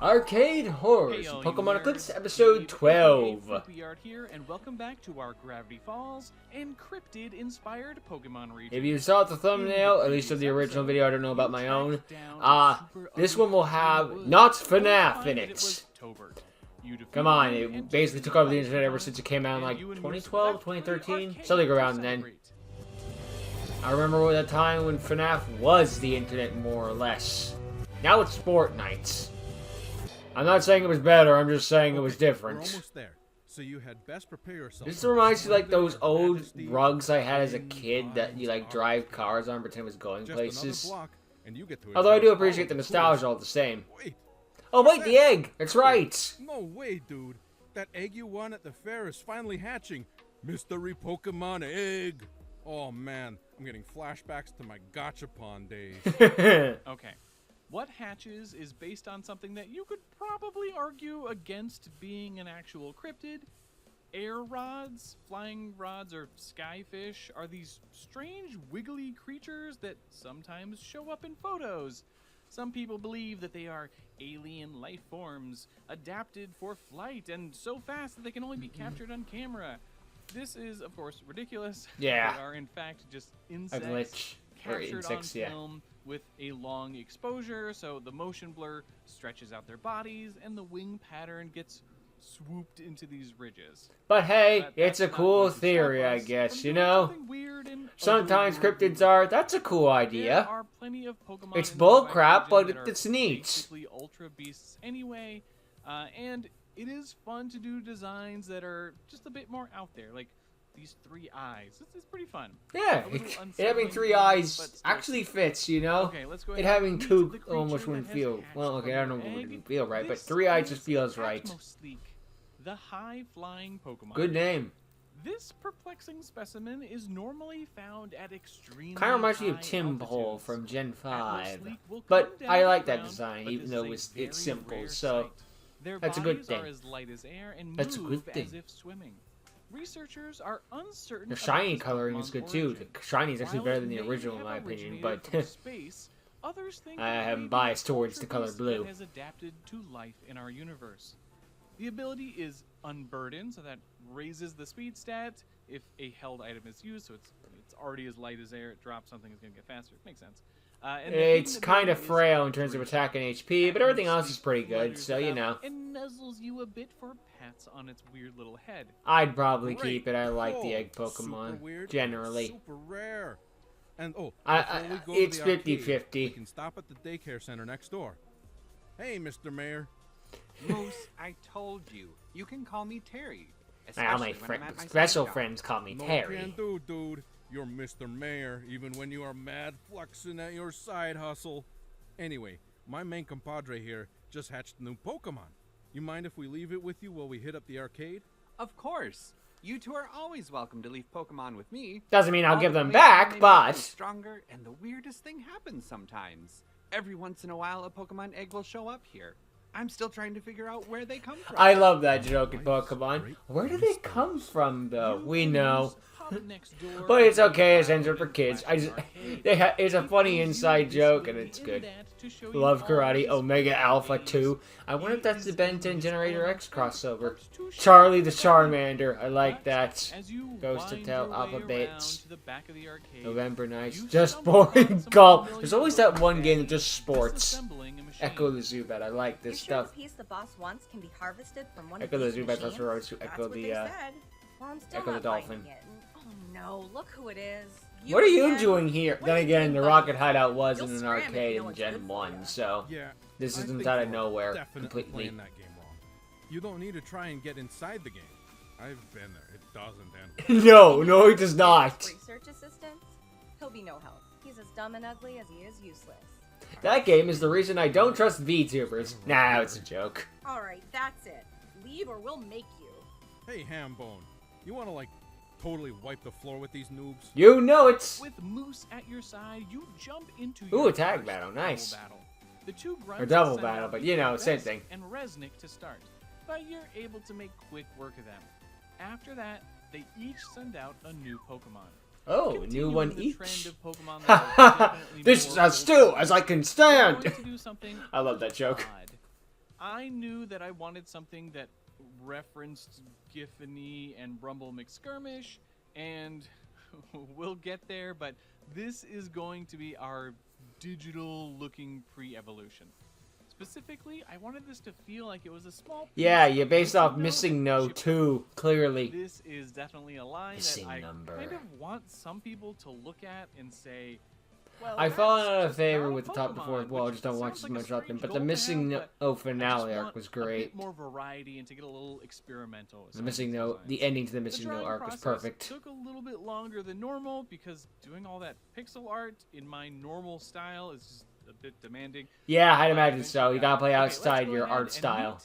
Arcade Horrors, Pokémon Eclipse, episode 12. Here, and welcome back to our Gravity Falls encrypted-inspired Pokemon region. If you saw the thumbnail, at least of the original video, I don't know about my own, this one will have not FNAF in it. Come on, it basically took over the internet ever since it came out in like 2012, 2013, something around then. I remember that time when FNAF was the internet, more or less. Now it's Sport Nights. I'm not saying it was better, I'm just saying it was different. Almost there. So you had best prepare yourself. This reminds me like those old rugs I had as a kid that you like drive cars on, pretend it was going places. Although I do appreciate the nostalgia all the same. Oh wait, the egg! That's right! No way, dude. That egg you won at the fair is finally hatching. Mystery Pokemon egg! Oh man, I'm getting flashbacks to my Gachapon days. Okay. What hatches is based on something that you could probably argue against being an actual cryptid. Air rods, flying rods, or skyfish are these strange wiggly creatures that sometimes show up in photos. Some people believe that they are alien life forms adapted for flight and so fast that they can only be captured on camera. This is, of course, ridiculous. Yeah. They are, in fact, just A insects glitch. Or captured insects, on yeah. film with a long exposure, so the motion blur stretches out their bodies and the wing pattern gets swooped into these ridges. But hey, it's a cool theory, I guess, you know? Sometimes cryptids are, that's a cool idea. There are plenty of Pokemon It's in bullcrap, the but region that it's are neat. basically ultra beasts anyway, and it is fun to do designs that are just a bit more out there, like these 3 eyes. It's pretty fun. Yeah, it having 3 eyes actually fits, you know? Okay, let's go It ahead having and meet 2 the creature almost that wouldn't has feel, hatched well, okay, from I don't know your if it egg. wouldn't feel right, but This 3 eyes just is feels right. Atmosleek, the high-flying Pokemon. Good name. This perplexing specimen is normally found at extremely Kind of reminds me of high Timhole altitudes. from Gen 5. Atmosleek will But come I down like to that ground, design, but even this though is a it's very simple, rare so sight. Their that's a good bodies thing. are as light as air and That's a move good thing. as if swimming. Researchers are uncertain. The about shiny this coloring is Pokemon's good too. origin. The shiny is actually While better it than the may original in have my opinion, originated but from space, others think I it am may be biased an towards the color ultra beast blue. that has adapted to life in our universe. The ability is unburdened, so that raises the speed stat if a held item is used, so it's already as light as air. It drops something, it's going to get faster. It makes sense. And it's kind of is frail in terms of great. attack and HP, but everything else is pretty good, Flutters so you about know. and nuzzles you a bit for pats on its weird little head. I'd probably Great. keep it. I like the Cool. egg Pokemon, Super weird, generally. Super rare. And before we go It's to the arcade, 50-50. we can stop at the daycare center next door. Hey, Mr. Mayor. Moose, I told you. You can call me Terry. Now my especially when I'm at my special side job. friends call me No Terry. can do, dude. You're Mr. Mayor, even when you are mad flexing at your side hustle. Anyway, my main compadre here just hatched a new Pokemon. You mind if we leave it with you while we hit up the arcade? Of course. You two are always welcome to leave Pokemon with me. Doesn't mean I'll All give the them way back, they make but... you stronger, and the weirdest thing happens sometimes. Every once in a while, a Pokemon egg will show up here. I'm still trying to figure out where they come from. I love that joke in Pokemon. Where do they come from, though? We know. But it's okay, it's censored for kids. It's a funny inside joke, and it's good. Love Karate, Omega Alpha 2. I wonder if that's the Ben 10 Generator X crossover. Charlie the Charmander, I like that. Ghost Hotel, Alpha Bates. November Nights, just boring golf. There's always that one game that just sports. Echo the Zubat, I like this stuff. The piece the boss wants can be harvested from one Echo of the these Zubat, machines? that's where I to That's echo what they the, said. Well, I'm still Echo the not Dolphin. finding it. Oh no, look who it is. What are you again? doing here? What Then are you again, doing, the buddy? Rocket Hideout was You'll in an scram if you arcade know in what's good Gen for 1, ya. so Yeah. this I isn't think out of you're nowhere definitely completely. playing that game wrong. You don't need to try and get inside the game. I've been there. It doesn't end. No, it does not. Research assistant? He'll be no help. He's as dumb and ugly as he is useless. That game is the reason I don't trust VTubers. Nah, it's a joke. Alright, that's it. Leave or we'll make you. Hey, Hambone. You want to, like, totally wipe the floor with these noobs? You know it's... With Moose at your side, you jump into Ooh, your a tag first battle, double nice. battle. The two grunts Or double send battle, out but you know, same Vex thing. And Resnick to start, but you're able to make quick work of them. After that, they each send out a new Pokemon. Oh, a new Continuing one the each. trend of Pokemon Ha that are ha! definitely This is more as still as I can We're stand! going to do something I love that joke. odd. I knew that I wanted something that referenced Giffany and Rumble McSkirmish, and we'll get there, but this is going to be our digital-looking pre-evolution. Specifically, I wanted this to feel like it was a small piece Yeah, you of based off Missing Missing Note No that too, clearly. This is definitely a line Missing that I number. kind of want some people to look at and say, well, I've fallen that's out of just favor not with the top of the Pokemon, fourth wall. I which just don't watch sounds as like a much of them. strange But the goal to Missing have, No but finale I just arc was want a great. bit more variety and to get a little experimental. with The some of Missing these No, designs. the ending to the The Missing No drawing arc was process perfect. took a little bit longer than normal because doing all that pixel art in my normal style is just a bit demanding. Yeah, I'd But imagine so. eventually You got gotta play it. Okay, let's outside go your ahead art and style.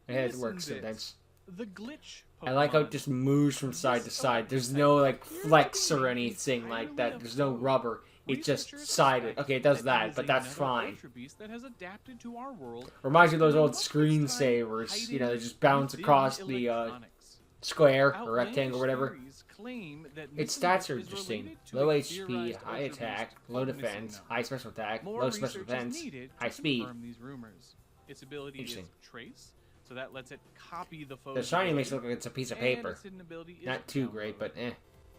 meet It Listen works Bits, sometimes. the glitch I like how Pokemon. it just moves from side to side. There's no like flex or anything like that. There's no rubber. It's just sided. Okay, it does that, but that's fine. Ultra Beast that has adapted to our world. Reminds me of those old Spending much of its time screensavers. You know, they hiding just bounce within across the electronics. square or Outlandish rectangle or whatever. theories claim that Its Missing stats Bits are is interesting. related to Low a HP, theorized high Ultra Beast attack, low called Missing defense, No. high special attack, More low special research is defense, needed high to speed. confirm these rumors. Its ability Interesting. is Trace, so that lets it copy the foe's The shiny makes it ability, look like it's a piece of and paper. its hidden ability is Not too Download. great, but eh.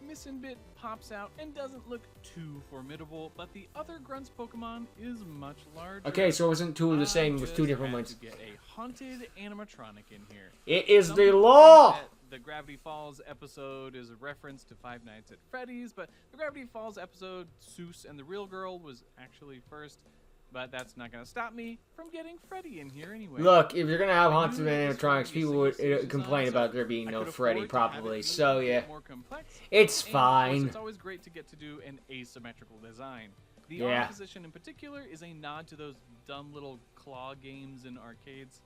Missin Bit pops out and doesn't look too formidable, but the other Grunts Pokemon is much larger. Okay, so it wasn't two of the same, it was I two just different had ones. to get a haunted animatronic in here. It is Some the people law! think that the Gravity Falls episode is a reference to Five Nights at Freddy's, but the Gravity Falls episode, Seuss and the Real Girl, was actually first. But that's not going to stop me from getting Freddy in here anyway. Look, if you're gonna have haunted I knew that this animatronics, was people gonna be a would single complain season, about so there being I no could Freddy, afford to have it probably. be a So little bit yeah, more complex. it's And, of course, fine. it's always great to get to do an asymmetrical design. The Yeah. arm position in particular is a nod to those dumb little claw games in arcades.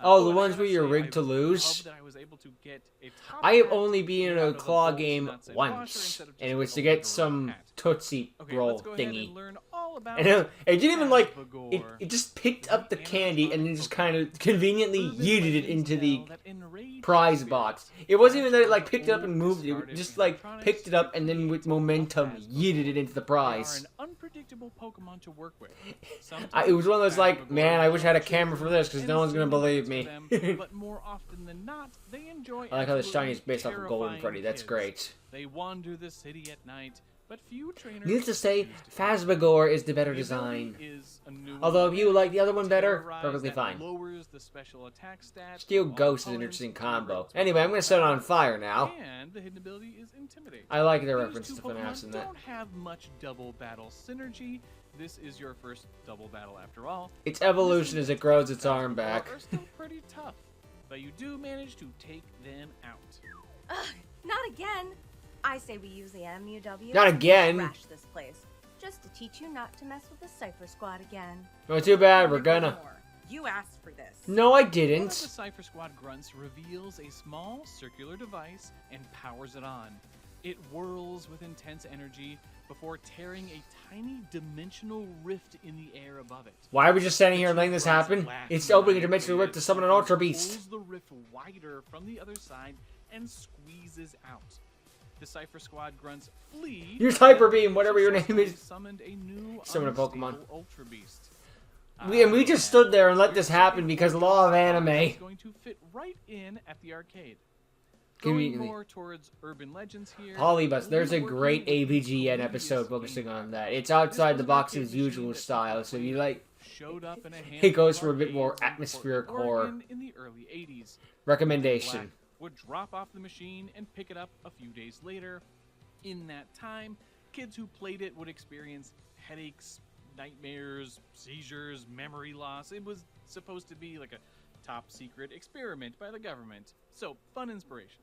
Oh, the and I ones gotta where you're say, rigged to I lose? love that I was able to get a top I have hat only been in made a out of claw bolts, game nuts, and washer once, instead of and it just was a to regular get some hat. Tootsie Okay, Roll let's go ahead thingy. and learn all about And it didn't even like it. Hasbagor. It just picked up the candy and then just kind of conveniently Urban yeeted it legends into the tell that enraged prize spirits box. It wasn't even that it like catch picked it up old and moved it. It discarded just like animatronics picked it up to and then create with a momentum Hasbagor. yeeted it into the They prize. are an unpredictable Pokemon to work with. It was one of those like, Sometimes man, I wish I had a Hasbagor camera for this because and no one's gonna stimulates believe for me. them, but more often than not, they enjoy. I like how the shiny absolutely is based off of Golden terrifying Freddy. That's kids. great. They wander the city at night, but few trainers. Needless to say, choose to. Phasbagor is the better The ability design. is a new Although if you like the other one better, terrorize perfectly that fine. lowers the special attack stat Steel of all Ghost is an opponents interesting and combo. rates Anyway, I'm with gonna set it on fire now. And the hidden ability is Intimidate. I like the These reference two to FNAF in Pokemon that. don't have much double battle synergy. This is your first double battle after all. Its evolution as it grows its arm back. Are still pretty tough, but you do manage to take them out. Ugh, not again. I say we use the MUW. Not again. Trash this place, just to teach you not to mess with the Cypher Squad again. Oh, too bad. We're And gonna. one more. You asked for this. No, I One of the didn't. Cypher Squad grunts reveals a small circular device and powers it on. It whirls with intense energy before tearing a tiny dimensional rift in the air above it. Why are we just standing here and letting this happen? It's opening a dimensional rift to summon an Ultra Beast. Pulls the rift wider from the other side and squeezes out. The Cypher Squad grunts flee. Use Hyper Beam, whatever your name Successfully is. Summoned a new Summon a unstable Pokemon. Ultra Beast. We just stood there and let this happen because law of anime. It's going to fit right in at the arcade. Going Conveniently. more towards urban legends here. Polybus, there's a we'll be great working with the AVGN previous episode focusing game on that. pack. It's outside This the was an box's arcade machine usual that style, so if you like, showed up in a it goes handful for a of bit more arcades in atmospheric Portland, horror. Oregon in the early 80s. Recommendation. Black would drop off the machine and pick it up a few days later. In that time, kids who played it would experience headaches, nightmares, seizures, memory loss. It was supposed to be like a top secret experiment by the government. So, fun inspiration.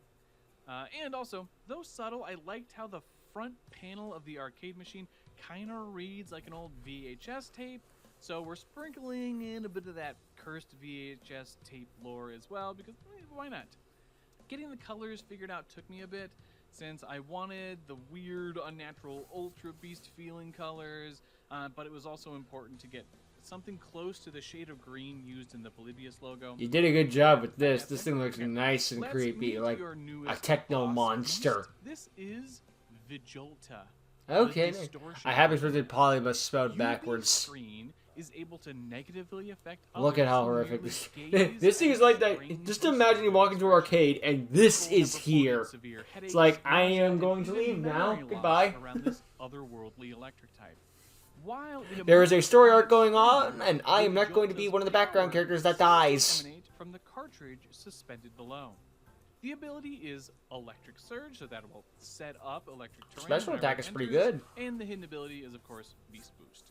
And also, though subtle, I liked how the front panel of the arcade machine kind of reads like an old VHS tape. So we're sprinkling in a bit of that cursed VHS tape lore as well, because why not? Getting the colors figured out took me a bit, since I wanted the weird, unnatural Ultra Beast feeling colors, but it was also important to get something close to the shade of green used in the Polybius logo. You did a good job with this. This thing looks nice and Let's creepy, meet like your a newest techno boss monster. beast. This is Vigilta. Okay, the nice. distortion I have beast. expected Polybus spelled UV backwards. screen is able to negatively affect Look at others how who horrific merely this. gaze This thing at is like that. strange Just imagine you walk into an arcade and this People is have reported here. severe It's headaches, like I nausea, am and going to even leave now. memory loss Goodbye. around this otherworldly electric type. While the There is a story arc emotions going on, freeze, and I am the not going to jolt be of one of the background power characters that seems to dies. emanate from the cartridge suspended below. The ability is Electric Surge, so that will set up electric terrain. Special whenever attack it is pretty enters, good. And the hidden ability is, of course, Beast Boost.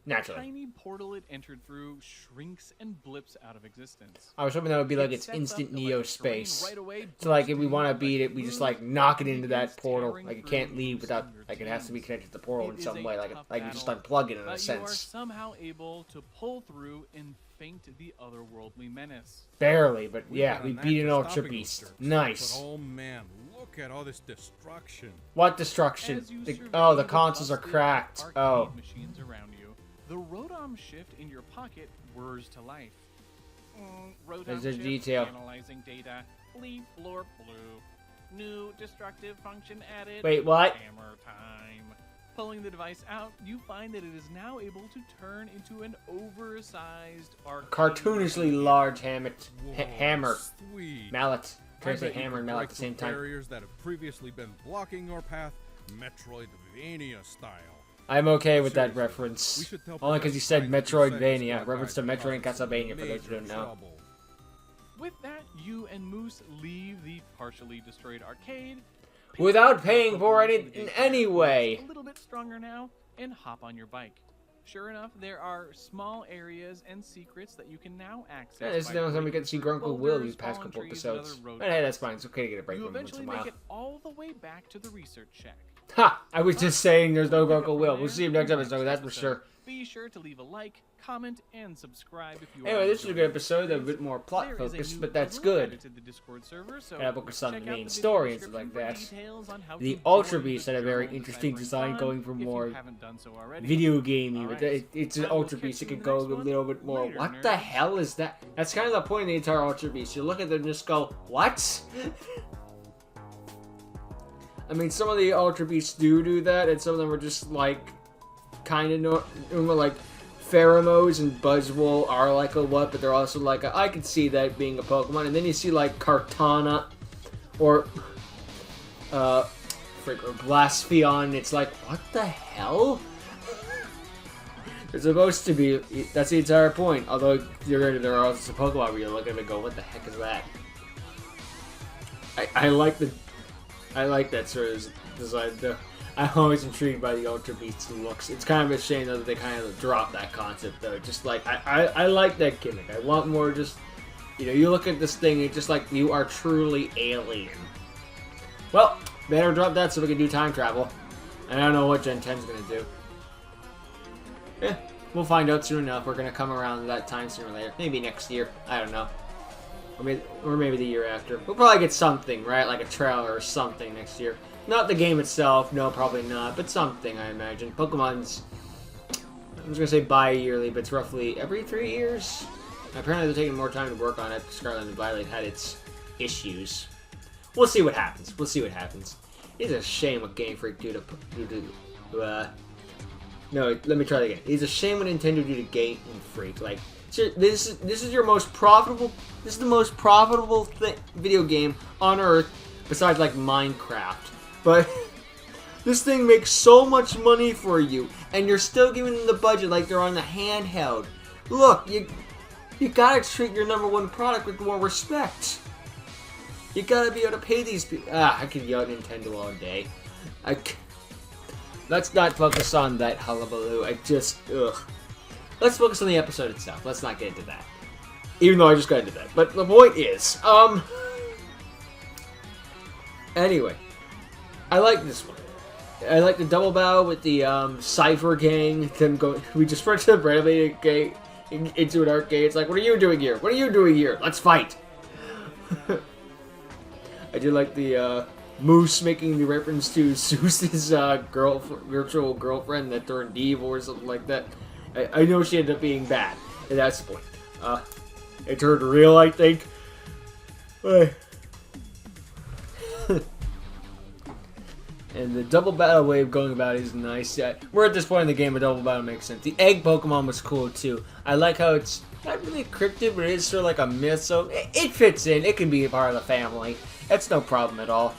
The Naturally. tiny portal it entered through shrinks and blips out of existence. I was hoping that would be like It its sets instant up Neo electric terrain space. right away, So like if we boosting want to like beat it, we just like smooth knock it into that begins portal. tearing Like it through, can't leave without, boosting your like it has to be teams. connected to the portal It in is some a way. Like tough you just battle, unplug it in a but you are sense. somehow able to pull through and feint the otherworldly menace. Barely, but We've yeah, got we a knack beat an for Ultra stopping those Beast. jerks. Nice. But oh man, look at all this destruction. What destruction? As you Oh, survey the consoles are busted cracked. arcade Oh. machines around you, the Rodom shift in your pocket whirs to life. Rodom There's a shift, detail. analyzing data. Bleep blorp blue. New destructive function added. Wait, what? Hammer time. Pulling the device out, you find that it is now able to turn into an oversized arcade. Cartoonishly large hammer. Hammer. Sweet. Mallet. I Trying to say bet you hammer could and mallet break at the same through time. barriers that have previously been blocking your path, Metroidvania style. I'm okay with that Seriously, reference. we should tell Only because you Professor said Pine that you said this Metroidvania. guy Reference to could Metroid and cause us Castlevania, for those major who don't know. trouble. With that, you and Moose leave the partially destroyed arcade. Without pick paying up for Pokemon it from the in daycare, any way. who's a little bit stronger now, and hop on your bike. Sure enough, there are small areas and secrets that you can now access. Yeah, this is by the only time we breaking get to see through Grunkle Will boulders, these past fallen couple trees, and episodes. other road But hey, that's paths. fine. It's okay to get a break You from it once in eventually a while. make it all the way back to the research shack. Ha! I was just saying there's no Pick up Grunkle from Will. there We'll see you in next the episode, that's for sure. Be sure to leave a like, comment, and subscribe if you are Anyway, this is a enjoying good the episode, a series. bit more plot There is a focused, new but that's puzzle good. added to the Discord server, so Yeah, focus on check the out main video story and stuff description like for that. details on how The to Ultra join Beast the had a very journal interesting deciphering design, fun going for if you more haven't done so already. video gamey. Alright. It's an I will Ultra catch Beast. It you in could the go next a one. little bit more. Later, What the nerds. hell is that? That's kind of the point of the entire Ultra Beast. You look at them and just go, what? I mean, some of the Ultra Beasts do that, and some of them are just like kind of like Pheromones and Buzzwole are like a what, but they're also like I could see that being a Pokemon. And then you see like Kartana or Blaspheon. It's like, what the hell? They're supposed to be. That's the entire point. Although there are also Pokemon where you look at them and go, what the heck is that? I like that sort of design. I'm always intrigued by the Ultra Beast's looks. It's kind of a shame though that they kind of dropped that concept though. Just like I like that gimmick. I want more. Just you look at this thing, it's just like you are truly alien. Well, better drop that so we can do time travel. I don't know what Gen 10's gonna do. We'll find out soon enough. We're gonna come around to that time sooner or later. Maybe next year. I don't know. Or maybe the year after. We'll probably get something, right? Like a trailer or something next year. Not the game itself, no, probably not, but something, I imagine. Pokemon's, I was going to say bi-yearly, but it's roughly every 3 years. Apparently they're taking more time to work on it. Scarlet and Violet had its issues. We'll see what happens. We'll see what happens. It's a shame what Game Freak do to no, let me try that again. It's a shame what Nintendo do to Game Freak. Like, this is your most profitable. This is the most profitable video game on Earth, besides like Minecraft. But this thing makes so much money for you, and you're still giving them the budget like they're on the handheld. Look, you gotta treat your #1 product with more respect. You gotta be able to pay these people. I could yell at Nintendo all day. Let's not focus on that hullabaloo. Let's focus on the episode itself. Let's not get into that. Even though I just got into that. But the point is, anyway, I like this one. I like the double bow with the Cypher gang. We just went to the renovated gate into an arcade. It's like, what are you doing here? What are you doing here? Let's fight. I do like the Moose making the reference to Zeus's virtual girlfriend that turned evil or something like that. I know she ended up being bad, and that's the point. It turned real, I think. And the double battle wave going about is nice. We're at this point in the game where double battle makes sense. The egg Pokemon was cool too. I like how it's not really cryptid, but it is sort of like a myth, so it fits in. It can be a part of the family. That's no problem at all.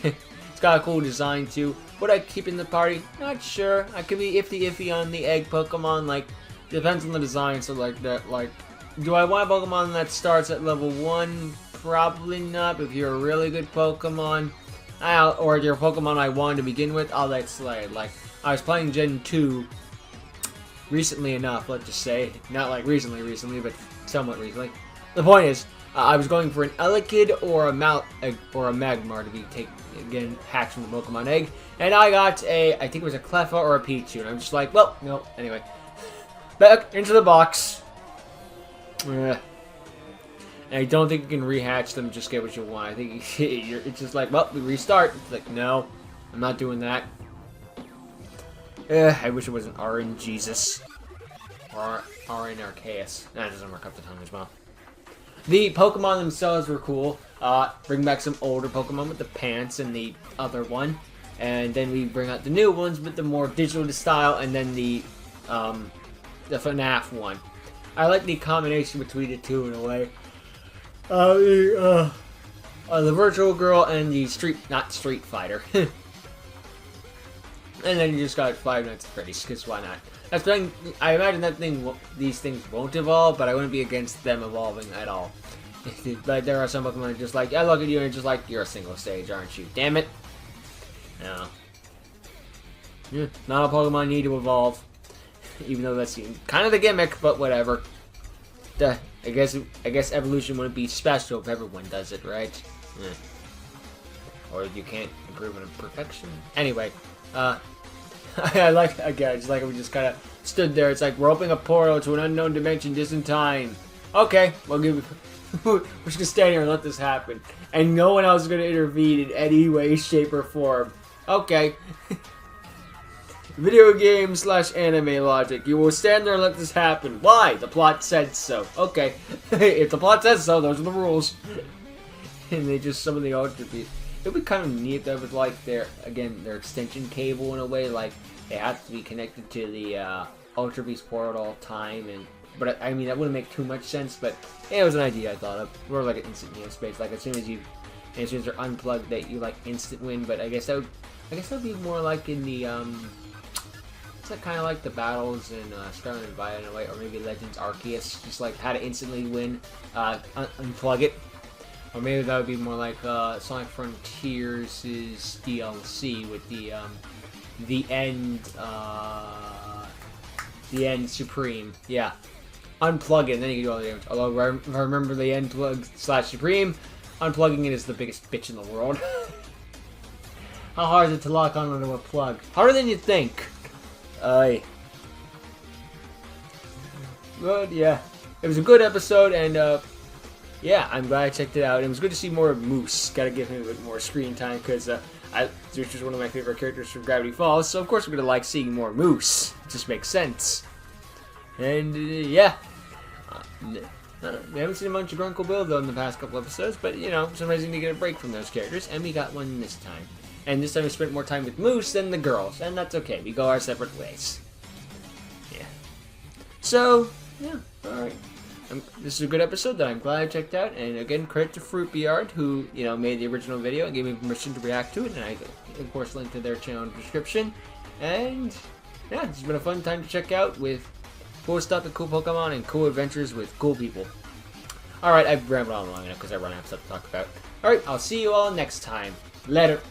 It's got a cool design too. Would I keep in the party? Not sure. I could be iffy on the egg Pokemon. Like, depends on the design. So like that, like, do I want a Pokemon that starts at level 1? Probably not. But if you're a really good Pokemon, or your Pokemon I wanted to begin with, I'll let slide. Like, I was playing Gen 2 recently enough, let's just say. Not like recently, but somewhat recently. The point is, I was going for an Elekid or a Magmar to be hatched from the Pokemon egg, and I got I think it was a Cleffa or a Pichu, and I'm just like, well, no, anyway. Back into the box. And I don't think you can rehatch them and just get what you want. I think it's just like, well, we restart. It's like, no, I'm not doing that. I wish it was an RNGesus. Or RN Arceus. That doesn't work up the tongue as well. The Pokemon themselves were cool. Bring back some older Pokemon with the pants and the other one. And then we bring out the new ones with the more digital style, and then the FNAF one. I like the combination between the two in a way. The Virtual Girl and the not Street Fighter. And then you just got Five Nights at Freddy's, because why not? That's the thing, I imagine these things won't evolve, but I wouldn't be against them evolving at all. But there are some Pokemon just like, I look at you and just like, you're a single stage, aren't you? Damn it. No. Yeah, not a Pokemon need to evolve. Even though that's kind of the gimmick, but whatever. I guess evolution wouldn't be special if everyone does it, right? Or you can't improve on perfection. Anyway, I like, again, just like we just kind of stood there. It's like we're opening a portal to an unknown dimension distant time. Okay, we're just gonna stand here and let this happen, and no one else is gonna intervene in any way, shape, or form. Okay. Video game / anime logic. You will stand there and let this happen. Why? The plot said so. Okay. If the plot says so, those are the rules. And they just summon the Ultra Beast. It would be kind of neat though with like their extension cable in a way. Like they have to be connected to the Ultra Beast port at all time. But I mean that wouldn't make too much sense. But it was an idea I thought of. More like an instant space. Like as soon as they're unplugged, that you like instant win. But I guess that would be more like in the kind of like the battles in Scarlet and Violet in a way, or maybe Legends Arceus, just like how to instantly win, unplug it. Or maybe that would be more like Sonic Frontiers' DLC with the end Supreme. Yeah, unplug it and then you can do all the damage. Although if I remember the end plug / Supreme, unplugging it is the biggest bitch in the world. How hard is it to lock onto a plug? Harder than you think. But yeah, it was a good episode, and yeah, I'm glad I checked it out. It was good to see more of Moose. Gotta give him a bit more screen time because Zeus is one of my favorite characters from Gravity Falls, so of course we're gonna like seeing more Moose. It just makes sense. And yeah, we haven't seen a bunch of Grunkle Bill though in the past couple episodes, but you know, sometimes you need to get a break from those characters, and we got one this time. And this time we spent more time with Moose than the girls, and that's okay. We go our separate ways. Yeah. So, yeah, alright. This is a good episode that I'm glad I checked out, and again, credit to Fruitbeard, who, you know, made the original video and gave me permission to react to it, and I, of course, link to their channel in the description. And, yeah, it's been a fun time to check out with cool stuff and cool Pokemon and cool adventures with cool people. Alright, I've rambled on long enough because I run out of stuff to talk about. Alright, I'll see you all next time. Later.